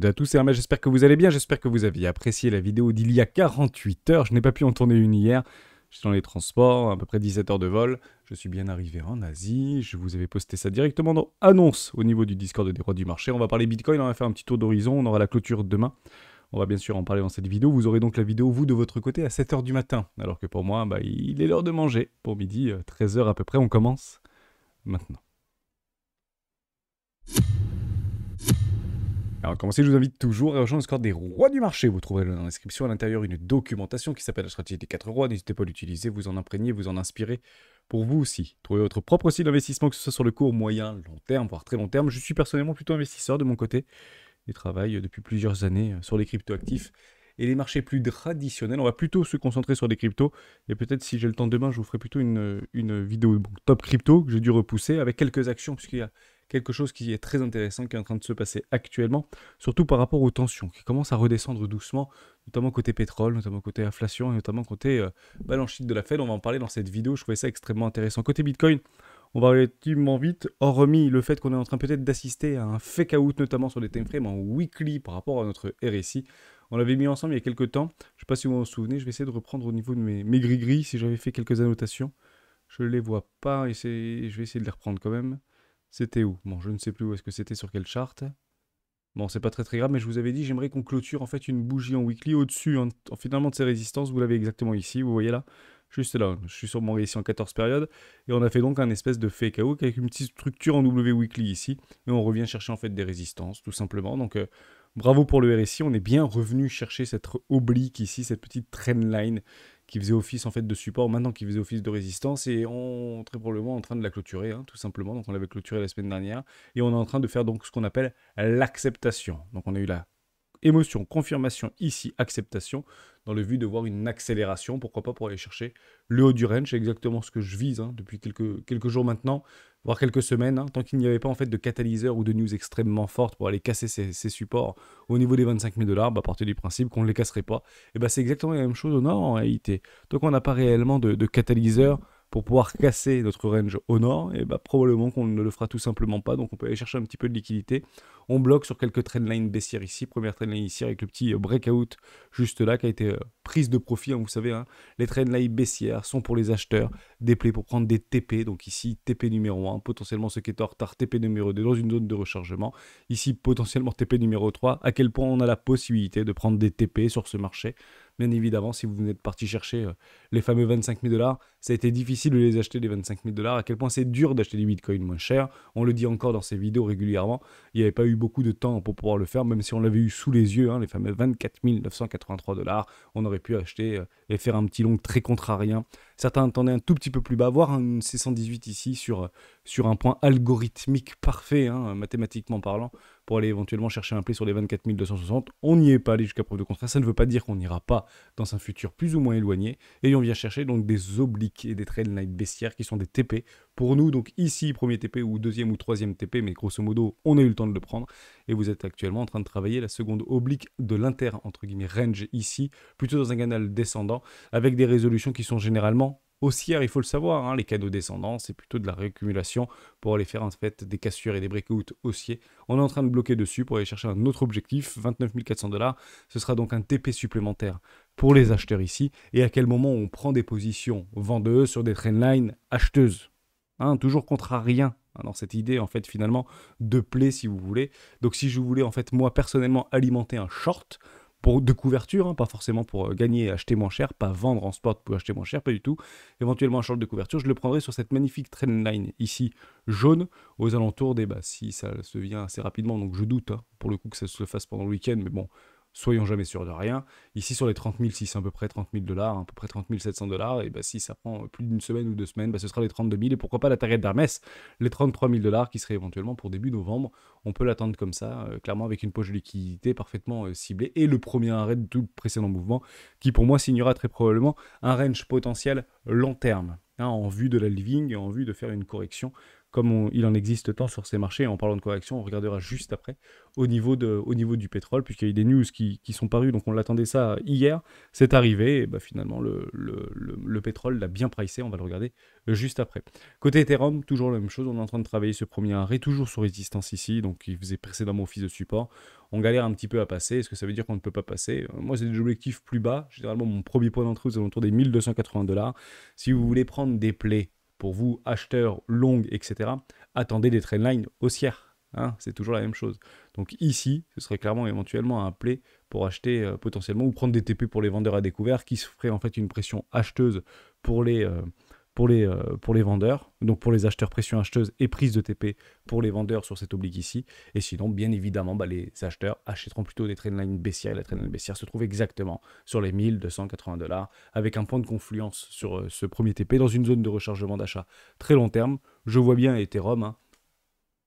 à tous, c'est Hermès, j'espère que vous allez bien, j'espère que vous aviez apprécié la vidéo d'il y a 48 heures. Je n'ai pas pu en tourner une hier, j'étais dans les transports, à peu près 17 heures de vol. Je suis bien arrivé en Asie, je vous avais posté ça directement dans Annonce au niveau du Discord des rois du marché. On va parler Bitcoin, on va faire un petit tour d'horizon, on aura la clôture demain. On va bien sûr en parler dans cette vidéo, vous aurez donc la vidéo, vous, de votre côté, à 7 heures du matin. Alors que pour moi, il est l'heure de manger. Pour midi, 13 heures à peu près, on commence maintenant. Alors, pour commencer, je vous invite toujours à rejoindre le Discord des rois du marché. Vous trouverez dans la description à l'intérieur une documentation qui s'appelle la stratégie des 4 rois. N'hésitez pas à l'utiliser, vous en imprégner, vous en inspirer pour vous aussi. Trouvez votre propre style d'investissement, que ce soit sur le court, moyen, long terme, voire très long terme. Je suis personnellement plutôt investisseur de mon côté et travaille depuis plusieurs années sur les cryptoactifs et les marchés plus traditionnels. On va plutôt se concentrer sur des cryptos et peut-être si j'ai le temps demain, je vous ferai plutôt une vidéo top crypto que j'ai dû repousser avec quelques actions puisqu'il y a quelque chose qui est très intéressant qui est en train de se passer actuellement, surtout par rapport aux tensions qui commencent à redescendre doucement, notamment côté pétrole, notamment côté inflation et notamment côté balance sheet de la Fed. On va en parler dans cette vidéo, je trouvais ça extrêmement intéressant. Côté Bitcoin, on va relativement vite, hormis le fait qu'on est en train peut-être d'assister à un fake out, notamment sur des timeframes en weekly par rapport à notre RSI. On l'avait mis ensemble il y a quelques temps, je ne sais pas si vous vous en souvenez, je vais essayer de reprendre au niveau de mes gris-gris si j'avais fait quelques annotations. Je ne les vois pas et je vais essayer de les reprendre quand même. C'était où? Bon, je ne sais plus où est-ce que c'était, sur quelle charte. Bon, c'est pas très grave, mais je vous avais dit, j'aimerais qu'on clôture en fait une bougie en weekly au-dessus, finalement de ces résistances. Vous l'avez exactement ici, vous voyez là, juste là. Je suis sur mon récit en 14 périodes, et on a fait donc un espèce de fake out avec une petite structure en W weekly ici, et on revient chercher en fait des résistances, tout simplement. Donc, bravo pour le RSI, on est bien revenu chercher cette oblique ici, cette petite trendline qui faisait office en fait de support, maintenant qui faisait office de résistance, et on très probablement en train de la clôturer, tout simplement. Donc on l'avait clôturé la semaine dernière, et on est en train de faire donc ce qu'on appelle l'acceptation. Donc on a eu la émotion, confirmation, ici acceptation, dans le but de voir une accélération, pourquoi pas pour aller chercher le haut du range, c'est exactement ce que je vise depuis quelques jours maintenant, voire quelques semaines, tant qu'il n'y avait pas en fait de catalyseur ou de news extrêmement forte pour aller casser ces supports au niveau des 25 000 $, à partir du principe qu'on ne les casserait pas, et c'est exactement la même chose au nord en réalité. Donc on n'a pas réellement de catalyseur pour pouvoir casser notre range au nord, et probablement qu'on ne le fera tout simplement pas, donc on peut aller chercher un petit peu de liquidité. On bloque sur quelques trendlines baissières ici, première trendline ici avec le petit breakout juste là qui a été prise de profit, vous savez, les trendlines baissières sont pour les acheteurs, des plays pour prendre des TP, donc ici TP numéro 1, potentiellement ce qui est en retard TP numéro 2 dans une zone de rechargement, ici potentiellement TP numéro 3, à quel point on a la possibilité de prendre des TP sur ce marché. Bien évidemment, si vous êtes parti chercher les fameux 25 000 $, ça a été difficile de les acheter, les 25 000 $, à quel point c'est dur d'acheter des bitcoins moins chers. On le dit encore dans ces vidéos régulièrement, il n'y avait pas eu beaucoup de temps pour pouvoir le faire, même si on l'avait eu sous les yeux, les fameux 24 983 $, on aurait pu acheter et faire un petit long très contrarien. Certains attendaient un tout petit peu plus bas, voire un C118 ici sur un point algorithmique parfait, mathématiquement parlant, pour aller éventuellement chercher un play sur les 24 260. On n'y est pas allé jusqu'à preuve de contraire, ça ne veut pas dire qu'on n'ira pas dans un futur plus ou moins éloigné, et on vient chercher donc des obliques et des trendlines baissières qui sont des TP. Pour nous, donc ici, premier TP ou deuxième ou troisième TP, mais grosso modo, on a eu le temps de le prendre, et vous êtes actuellement en train de travailler la seconde oblique de l'inter, entre guillemets, range ici, plutôt dans un canal descendant, avec des résolutions qui sont généralement haussières, il faut le savoir, les canaux descendants, c'est plutôt de la réaccumulation pour aller faire en fait des cassures et des breakouts haussiers. On est en train de bloquer dessus pour aller chercher un autre objectif, 29 400 $. Ce sera donc un TP supplémentaire pour les acheteurs ici. Et à quel moment on prend des positions vendeuses sur des trendlines acheteuses, toujours contrarien dans cette idée en fait finalement de play si vous voulez. Donc si je voulais en fait moi personnellement alimenter un short, de couverture, pas forcément pour gagner et acheter moins cher, pas vendre en spot pour acheter moins cher, pas du tout. Éventuellement un short de couverture, je le prendrai sur cette magnifique trendline ici, jaune, aux alentours des, si ça se vient assez rapidement, donc je doute, pour le coup que ça se fasse pendant le week-end, mais bon, soyons jamais sûrs de rien. Ici sur les 30 000, si c'est à peu près 30 000 $, à peu près 30 700 $, et si ça prend plus d'une semaine ou 2 semaines, ce sera les 32 000, et pourquoi pas la target d'Hermès, les 33 000 $ qui seraient éventuellement pour début novembre. On peut l'attendre comme ça, clairement avec une poche de liquidité parfaitement ciblée, et le premier arrêt de tout le précédent mouvement, qui pour moi signera très probablement un range potentiel long terme, en vue de la living et en vue de faire une correction comme il en existe tant sur ces marchés. En parlant de correction, on regardera juste après au niveau du pétrole, puisqu'il y a eu des news qui sont parues, donc on l'attendait ça hier, c'est arrivé, et bah, finalement le pétrole l'a bien pricé, on va le regarder juste après. Côté Ethereum, toujours la même chose, on est en train de travailler ce premier arrêt, toujours sur résistance ici, donc il faisait précédemment office de support. On galère un petit peu à passer, est-ce que ça veut dire qu'on ne peut pas passer? Moi, c'est des objectifs plus bas, généralement mon premier point d'entrée aux alentours des 1280 $. Si vous voulez prendre des plays pour vous, acheteurs longues, etc., attendez des trendlines haussières. Hein, c'est toujours la même chose. Donc ici, ce serait clairement éventuellement un play pour acheter potentiellement ou prendre des TP pour les vendeurs à découvert qui se ferait en fait une pression acheteuse pour les vendeurs, donc pour les acheteurs pression acheteuse et prise de TP pour les vendeurs sur cette oblique ici. Et sinon, bien évidemment, bah, les acheteurs achèteront plutôt des trendlines baissières. Et la trendline baissière se trouve exactement sur les 1280 $, avec un point de confluence sur ce premier TP dans une zone de rechargement d'achat très long terme. Je vois bien Ethereum, hein,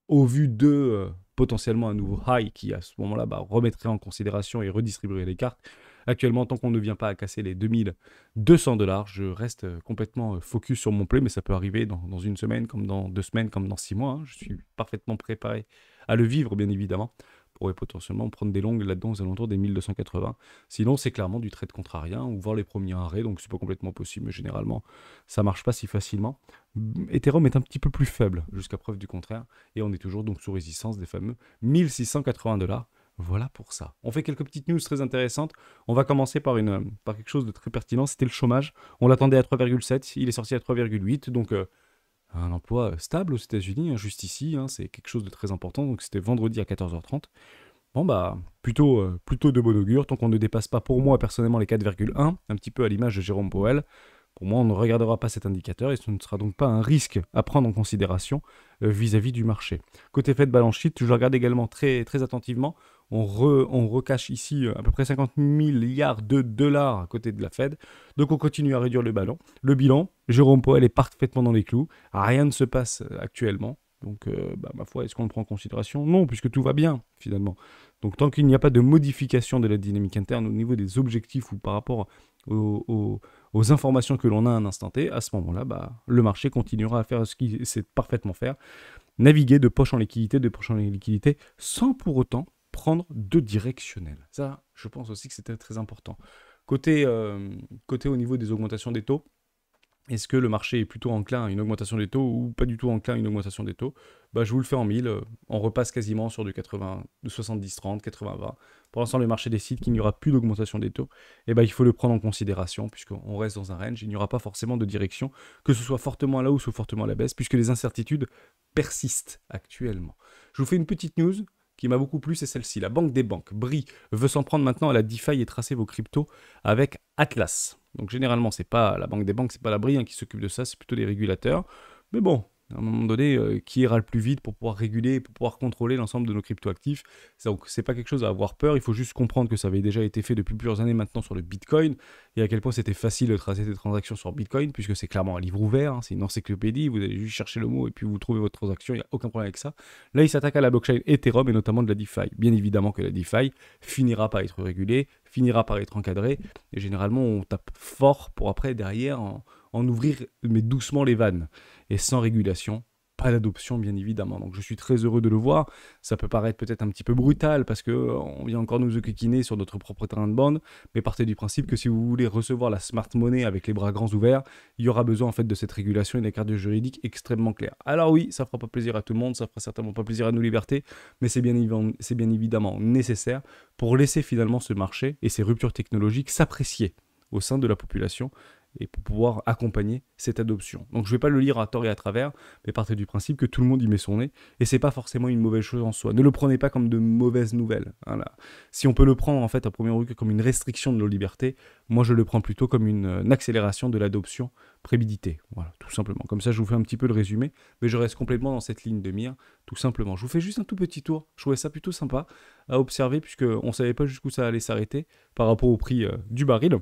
au vu de potentiellement un nouveau high qui à ce moment-là bah, remettrait en considération et redistribuerait les cartes. Actuellement, tant qu'on ne vient pas à casser les 2200 $, je reste complètement focus sur mon play, mais ça peut arriver dans une semaine, comme dans 2 semaines, comme dans 6 mois. Hein. Je suis parfaitement préparé à le vivre, bien évidemment. On pourrait potentiellement prendre des longues là-dedans aux alentours des 1280. Sinon, c'est clairement du trade contrarien ou voir les premiers arrêts, donc c'est pas complètement possible, mais généralement, ça marche pas si facilement. Ethereum est un petit peu plus faible, jusqu'à preuve du contraire, et on est toujours donc sous résistance des fameux 1680 $. Voilà pour ça. On fait quelques petites news très intéressantes. On va commencer par quelque chose de très pertinent, c'était le chômage. On l'attendait à 3,7, il est sorti à 3,8, donc un emploi stable aux États-Unis, hein, juste ici, hein, c'est quelque chose de très important. Donc c'était vendredi à 14h30. Bon bah, plutôt de bon augure, tant qu'on ne dépasse pas pour moi personnellement les 4,1, un petit peu à l'image de Jérôme Powell. Pour moi, on ne regardera pas cet indicateur et ce ne sera donc pas un risque à prendre en considération vis-à-vis du marché. Côté Fed balance sheet, je regarde également très, très attentivement. On recache ici à peu près 50 milliards de dollars à côté de la Fed. Donc on continue à réduire le bilan. Jérôme Powell est parfaitement dans les clous. Rien ne se passe actuellement. Donc, ma foi, est-ce qu'on le prend en considération? Non, puisque tout va bien, finalement. Donc, tant qu'il n'y a pas de modification de la dynamique interne au niveau des objectifs ou par rapport aux informations que l'on a à un instant T, à ce moment-là, le marché continuera à faire ce qu'il sait parfaitement faire, naviguer de poche en liquidité, sans pour autant prendre de directionnel. Ça, je pense aussi que c'était très important. Côté au niveau des augmentations des taux, est-ce que le marché est plutôt enclin à une augmentation des taux ou pas du tout enclin à une augmentation des taux? Je vous le fais en 1000, on repasse quasiment sur du 80, de 70-30, 80-20. Pour l'instant, le marché décide qu'il n'y aura plus d'augmentation des taux. Et il faut le prendre en considération puisqu'on reste dans un range. Il n'y aura pas forcément de direction, que ce soit fortement à la hausse ou fortement à la baisse, puisque les incertitudes persistent actuellement. Je vous fais une petite news qui m'a beaucoup plu, c'est celle-ci. La banque des banques, BRI, veut s'en prendre maintenant à la DeFi et tracer vos cryptos avec Atlas. Donc généralement, c'est pas la banque des banques, c'est pas la BRI qui s'occupe de ça, c'est plutôt les régulateurs. Mais bon, à un moment donné, qui ira le plus vite pour pouvoir réguler, pour pouvoir contrôler l'ensemble de nos cryptoactifs. Donc c'est pas quelque chose à avoir peur, il faut juste comprendre que ça avait déjà été fait depuis plusieurs années maintenant sur le Bitcoin, et à quel point c'était facile de tracer des transactions sur Bitcoin, puisque c'est clairement un livre ouvert, hein, c'est une encyclopédie, vous allez juste chercher le mot et puis vous trouvez votre transaction, il n'y a aucun problème avec ça. Là, il s'attaque à la blockchain Ethereum et notamment de la DeFi. Bien évidemment que la DeFi finira par être régulée, finira par être encadrée, et généralement on tape fort pour après derrière en ouvrir mais doucement les vannes et sans régulation, pas d'adoption bien évidemment. Donc je suis très heureux de le voir. Ça peut paraître peut-être un petit peu brutal parce que on vient encore nous enquiquiner sur notre propre terrain de bande, mais partez du principe que si vous voulez recevoir la smart money avec les bras grands ouverts, il y aura besoin en fait de cette régulation et d'un cadre juridique extrêmement clair. Alors oui, ça fera pas plaisir à tout le monde, ça fera certainement pas plaisir à nos libertés, mais c'est bien évidemment nécessaire pour laisser finalement ce marché et ces ruptures technologiques s'apprécier au sein de la population et pour pouvoir accompagner cette adoption. Donc je ne vais pas le lire à tort et à travers, mais partez du principe que tout le monde y met son nez, et c'est pas forcément une mauvaise chose en soi. Ne le prenez pas comme de mauvaises nouvelles. Voilà. Si on peut le prendre en fait à première vue comme une restriction de nos libertés, moi je le prends plutôt comme une accélération de l'adoption préméditée. Voilà, tout simplement. Comme ça je vous fais un petit peu le résumé, mais je reste complètement dans cette ligne de mire, tout simplement. Je vous fais juste un tout petit tour, je trouvais ça plutôt sympa à observer, puisqu'on ne savait pas jusqu'où ça allait s'arrêter par rapport au prix du baril.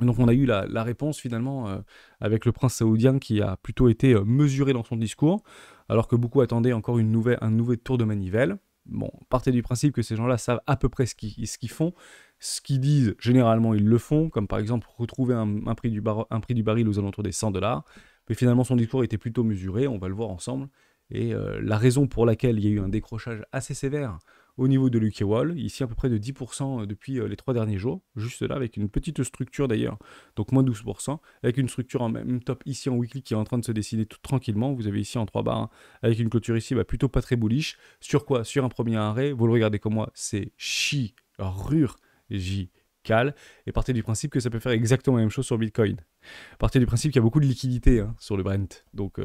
Donc on a eu la réponse finalement avec le prince saoudien qui a plutôt été mesuré dans son discours, alors que beaucoup attendaient encore un nouvel tour de manivelle. Bon, partez du principe que ces gens-là savent à peu près ce qu'ils font, ce qu'ils disent, généralement ils le font, comme par exemple retrouver un prix du baril aux alentours des 100 $. Mais finalement, son discours était plutôt mesuré, on va le voir ensemble. Et la raison pour laquelle il y a eu un décrochage assez sévère au niveau de l'UK Wall, ici à peu près de 10% depuis les 3 derniers jours, juste là, avec une petite structure d'ailleurs, donc moins 12%, avec une structure en même top ici en weekly qui est en train de se dessiner tout tranquillement. Vous avez ici en 3 barres, hein, avec une clôture ici plutôt pas très bullish. Sur quoi? Sur un premier arrêt, vous le regardez comme moi, c'est rure J cal, et partez du principe que ça peut faire exactement la même chose sur Bitcoin. Partez du principe qu'il y a beaucoup de liquidité sur le Brent, donc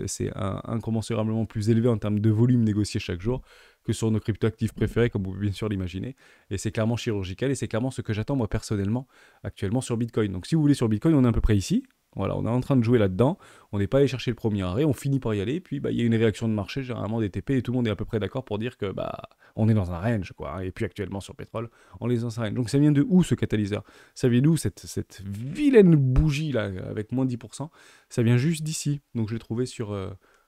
c'est incommensurablement plus élevé en termes de volume négocié chaque jour que sur nos cryptoactifs préférés, comme vous pouvez bien sûr l'imaginer. Et c'est clairement chirurgical, et c'est clairement ce que j'attends moi personnellement actuellement sur Bitcoin. Donc si vous voulez sur Bitcoin, on est à peu près ici. Voilà, on est en train de jouer là-dedans, on n'est pas allé chercher le premier arrêt, on finit par y aller, puis il y a une réaction de marché, généralement des TP, et tout le monde est à peu près d'accord pour dire que on est dans un range, quoi, hein, et puis actuellement sur pétrole, on est dans un range. Donc ça vient de où ce catalyseur? Ça vient d'où cette vilaine bougie là, avec moins 10%? Ça vient juste d'ici, donc je l'ai trouvé sur...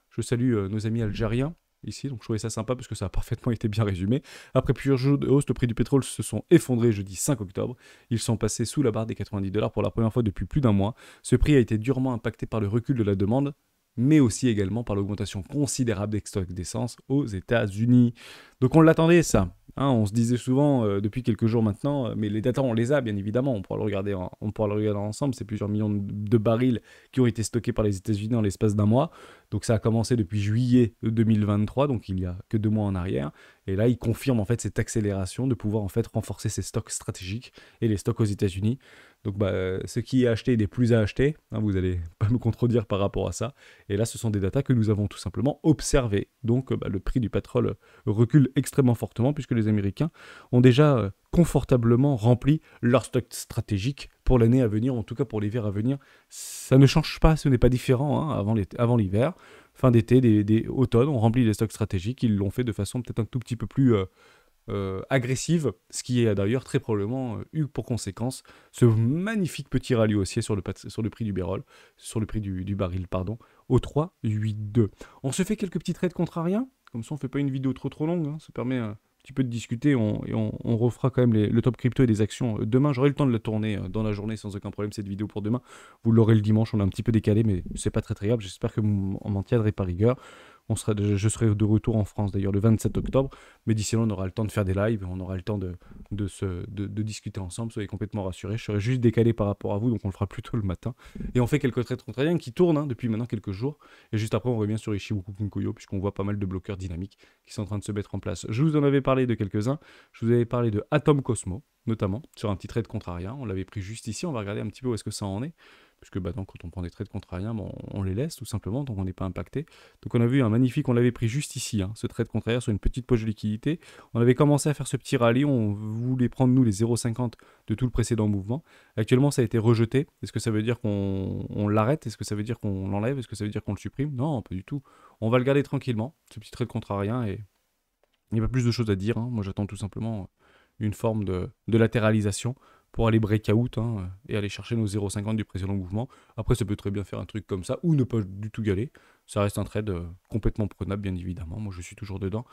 je salue nos amis algériens, ici, donc je trouvais ça sympa parce que ça a parfaitement été bien résumé. Après plusieurs jours de hausse, le prix du pétrole se sont effondrés jeudi 5 octobre. Ils sont passés sous la barre des 90$ pour la première fois depuis plus d'un mois. Ce prix a été durement impacté par le recul de la demande, mais aussi également par l'augmentation considérable des stocks d'essence aux États-Unis. Donc on l'attendait ça. Hein, on se disait souvent depuis quelques jours maintenant, mais les datas on les a bien évidemment, on pourra le regarder, ensemble, c'est plusieurs millions de barils qui ont été stockés par les États-Unis en l'espace d'un mois. Donc ça a commencé depuis juillet 2023, donc il y a que 2 mois en arrière. Et là, il confirme en fait cette accélération de pouvoir en fait renforcer ses stocks stratégiques et les stocks aux États-Unis. Donc ce qui est acheté n'est plus à acheter. Hein, vous n'allez pas me contredire par rapport à ça. Et là, ce sont des datas que nous avons tout simplement observées. Donc le prix du pétrole recule extrêmement fortement puisque les Américains ont déjà confortablement rempli leur stock stratégique pour l'année à venir, en tout cas pour l'hiver à venir. Ça ne change pas, ce n'est pas différent hein, avant l'hiver. Fin d'été, des automnes, on remplit les stocks stratégiques. Ils l'ont fait de façon peut-être un tout petit peu plus agressive, ce qui a d'ailleurs très probablement eu pour conséquence ce magnifique petit rallye haussier sur le prix du baril, au 3,82. On se fait quelques petits trades contrariens, comme ça on fait pas une vidéo trop longue, hein, ça permet un petit peu de discuter, on refera quand même le top crypto et des actions demain. J'aurai le temps de la tourner dans la journée sans aucun problème, cette vidéo pour demain. Vous l'aurez le dimanche, on est un petit peu décalé, mais c'est pas très grave, j'espère que vous m'en tiendrez par rigueur. Je serai de retour en France d'ailleurs le 27 octobre, mais d'ici là on aura le temps de faire des lives, on aura le temps de discuter ensemble, soyez complètement rassurés. Je serai juste décalé par rapport à vous, donc on le fera plutôt le matin. Et on fait quelques trades contrariens qui tournent hein, depuis maintenant quelques jours, et juste après on revient sur Ichimoku Kinkoyo, puisqu'on voit pas mal de bloqueurs dynamiques qui sont en train de se mettre en place. Je vous en avais parlé de quelques-uns, je vous avais parlé de Atom Cosmo, notamment, sur un petit trade contrarien, on l'avait pris juste ici, on va regarder un petit peu où est-ce que ça en est. Puisque quand on prend des trades contrariens, on les laisse tout simplement, donc on n'est pas impacté. Donc on a vu un magnifique, on l'avait pris juste ici, hein, ce trade contrarien sur une petite poche de liquidité. On avait commencé à faire ce petit rallye, on voulait prendre nous les 0,50 de tout le précédent mouvement. Actuellement ça a été rejeté. Est-ce que ça veut dire qu'on l'arrête? Est-ce que ça veut dire qu'on l'enlève? Est-ce que ça veut dire qu'on le supprime? Non, pas du tout. On va le garder tranquillement, ce petit trade contrarien, et il n'y a pas plus de choses à dire. Hein. Moi j'attends tout simplement une forme de latéralisation pour aller breakout hein, et aller chercher nos 0,50 du précédent mouvement. Après, ça peut très bien faire un truc comme ça, ou ne pas du tout y aller. Ça reste un trade complètement prenable, bien évidemment. Moi, je suis toujours dedans.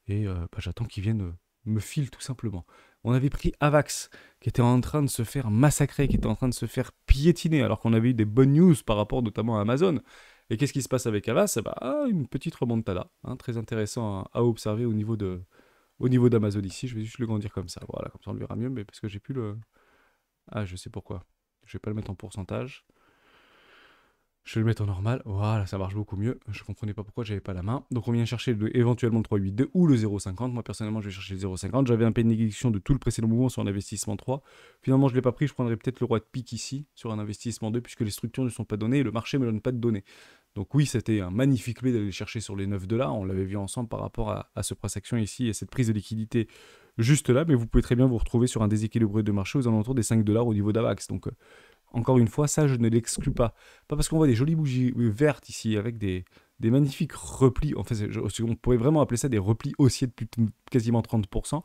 Et j'attends qu'il vienne me file tout simplement. On avait pris Avax, qui était en train de se faire massacrer, qui était en train de se faire piétiner, alors qu'on avait eu des bonnes news par rapport notamment à Amazon. Et qu'est-ce qui se passe avec Avax? Une petite remontada, hein, très intéressant à observer au niveau d'Amazon ici. Je vais juste le grandir comme ça. Voilà, comme ça on le verra mieux, mais parce que j'ai plus le... Ah, je sais pourquoi. Je vais pas le mettre en pourcentage. Je vais le mettre en normal. Voilà, ça marche beaucoup mieux. Je comprenais pas pourquoi j'avais pas la main. Donc on vient chercher éventuellement le 3,82 ou le 0,50. Moi personnellement, je vais chercher le 0,50. J'avais un peu de négation de tout le précédent mouvement sur un investissement 3. Finalement, je l'ai pas pris. Je prendrais peut-être le roi de pique ici sur un investissement 2 puisque les structures ne sont pas données et le marché me donne pas de données. Donc oui, c'était un magnifique play d'aller chercher sur les 9$. On l'avait vu ensemble par rapport à ce price action ici et cette prise de liquidité juste là, mais vous pouvez très bien vous retrouver sur un déséquilibre de marché aux alentours des 5$ au niveau d'Avax. Donc, encore une fois, ça, je ne l'exclus pas. Pas parce qu'on voit des jolies bougies vertes ici, avec des magnifiques replis, en fait, on pourrait vraiment appeler ça des replis haussiers de plus de quasiment 30%.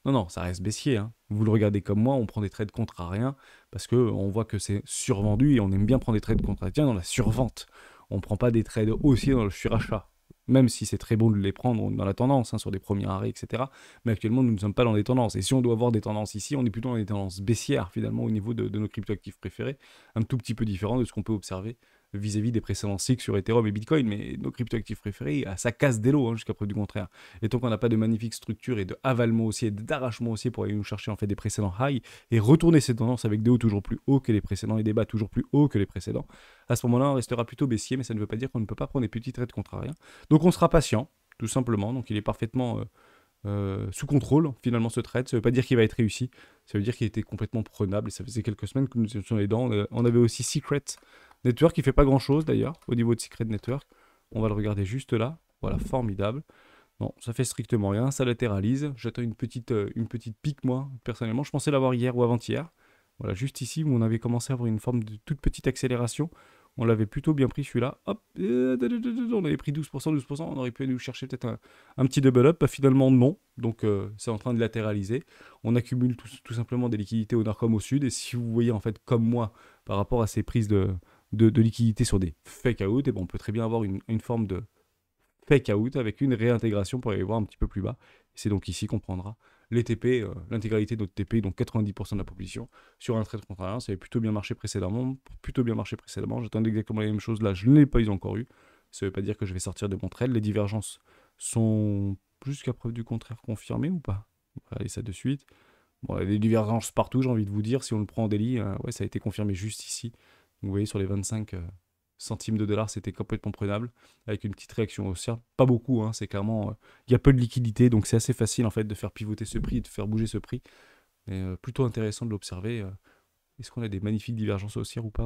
Non, ça reste baissier. Hein. Vous le regardez comme moi, on prend des trades contrariens, parce qu'on voit que c'est survendu, et on aime bien prendre des trades contrariens dans la survente. On ne prend pas des trades haussiers dans le surachat. Même si c'est très bon de les prendre dans la tendance, hein, sur des premiers arrêts, etc. Mais actuellement, nous ne sommes pas dans des tendances. Et si on doit avoir des tendances ici, on est plutôt dans des tendances baissières, finalement, au niveau de nos cryptoactifs préférés. Un tout petit peu différent de ce qu'on peut observer vis-à-vis des précédents cycles sur Ethereum et Bitcoin, mais nos cryptoactifs préférés, ça casse des lots, hein, jusqu'à preuve du contraire. Et tant qu'on n'a pas de magnifique structure et de avalement haussier, d'arrachement haussier pour aller nous chercher en fait des précédents highs et retourner ces tendances avec des hauts toujours plus hauts que les précédents et des bas toujours plus hauts que les précédents, à ce moment-là, on restera plutôt baissier, mais ça ne veut pas dire qu'on ne peut pas prendre des petits trades contrariens. Donc on sera patient, tout simplement. Donc il est parfaitement sous contrôle, finalement, ce trade. Ça ne veut pas dire qu'il va être réussi, ça veut dire qu'il était complètement prenable, et ça faisait quelques semaines que nous étions sur les dents. On avait aussi Secret Network, qui fait pas grand-chose, d'ailleurs, au niveau de Secret Network. On va le regarder juste là. Voilà, formidable. Non, ça fait strictement rien, ça latéralise. J'attends une petite pique, moi, personnellement. Je pensais l'avoir hier ou avant-hier. Voilà, juste ici, où on avait commencé à avoir une forme de toute petite accélération. On l'avait plutôt bien pris celui-là. Hop, on avait pris 12%, 12%. On aurait pu nous chercher peut-être un petit double up. Finalement, non. Donc, c'est en train de latéraliser. On accumule tout simplement des liquidités au nord comme au sud. Et si vous voyez, en fait, comme moi, par rapport à ces prises de liquidités sur des fake out, et bon, on peut très bien avoir une forme de fake out avec une réintégration pour aller voir un petit peu plus bas. C'est donc ici qu'on prendra les TP, l'intégralité de notre TP, donc 90% de la position, sur un trade contrariant. Ça avait plutôt bien marché précédemment. J'attendais exactement la même chose là, je ne l'ai pas encore eu. Ça ne veut pas dire que je vais sortir de mon trade. Les divergences sont jusqu'à preuve du contraire confirmées ou pas? On va regarder ça de suite. Bon, il y a des divergences partout, j'ai envie de vous dire. Si on le prend en daily, ouais, ça a été confirmé juste ici. Vous voyez, sur les 25 centimes de dollars, c'était complètement prenable, avec une petite réaction haussière. Pas beaucoup, hein, c'est clairement... Il y a peu de liquidité, donc c'est assez facile en fait de faire pivoter ce prix et de faire bouger ce prix. Mais plutôt intéressant de l'observer. Est-ce qu'on a des magnifiques divergences haussières ou pas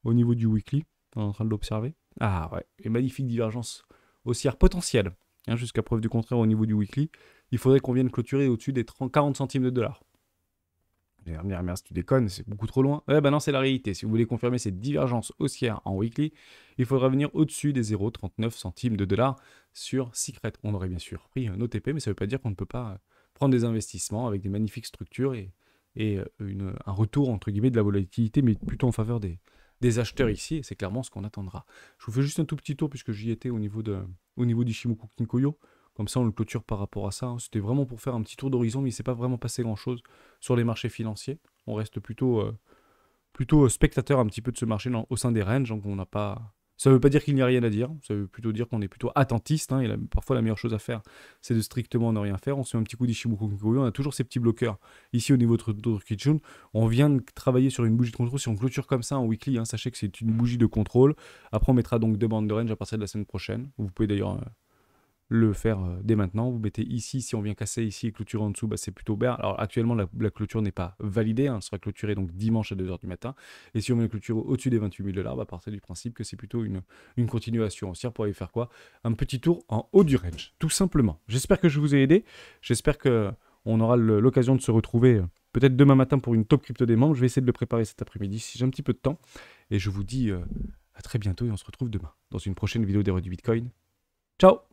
au niveau du weekly? On est en train de l'observer. Ah ouais, une magnifique divergence haussière potentielle. Hein, jusqu'à preuve du contraire au niveau du weekly. Il faudrait qu'on vienne clôturer au-dessus des 40 centimes de dollars. Merci, tu déconnes, c'est beaucoup trop loin. Ouais, bah non, c'est la réalité. Si vous voulez confirmer cette divergence haussière en weekly, il faudra venir au-dessus des 0,39 centimes de dollars sur Secret. On aurait bien sûr pris un OTP, mais ça ne veut pas dire qu'on ne peut pas prendre des investissements avec des magnifiques structures et un retour, entre guillemets, de la volatilité, mais plutôt en faveur des acheteurs ici, et c'est clairement ce qu'on attendra. Je vous fais juste un tout petit tour, puisque j'y étais au niveau d'Ishimoku Kinkoyo. Comme ça, on le clôture par rapport à ça. Hein. C'était vraiment pour faire un petit tour d'horizon, mais il ne s'est pas vraiment passé grand-chose sur les marchés financiers. On reste plutôt spectateur un petit peu de ce marché au sein des ranges. Donc on n'a pas... Ça ne veut pas dire qu'il n'y a rien à dire. Ça veut plutôt dire qu'on est plutôt attentiste. Hein, et parfois, la meilleure chose à faire, c'est de strictement ne rien faire. On se met un petit coup d'Ishimoku Kinkoyo. On a toujours ces petits bloqueurs. Ici, au niveau de Kijun, on vient de travailler sur une bougie de contrôle. Si on clôture comme ça en weekly, hein, sachez que c'est une bougie de contrôle. Après, on mettra donc deux bandes de range à partir de la semaine prochaine. Vous pouvez d'ailleurs... le faire dès maintenant. Vous mettez ici, si on vient casser ici et clôturer en dessous, bah, c'est plutôt bien. Alors actuellement, la clôture n'est pas validée, hein, elle sera clôturée donc dimanche à 2h du matin. Et si on vient clôturer au-dessus des 28 000 $, bah, partez du principe que c'est plutôt une continuation haussière pour aller faire quoi? Un petit tour en haut du range, tout simplement. J'espère que je vous ai aidé. J'espère qu'on aura l'occasion de se retrouver peut-être demain matin pour une top crypto des membres. Je vais essayer de le préparer cet après-midi si j'ai un petit peu de temps. Et je vous dis à très bientôt et on se retrouve demain dans une prochaine vidéo des rois du Bitcoin. Ciao!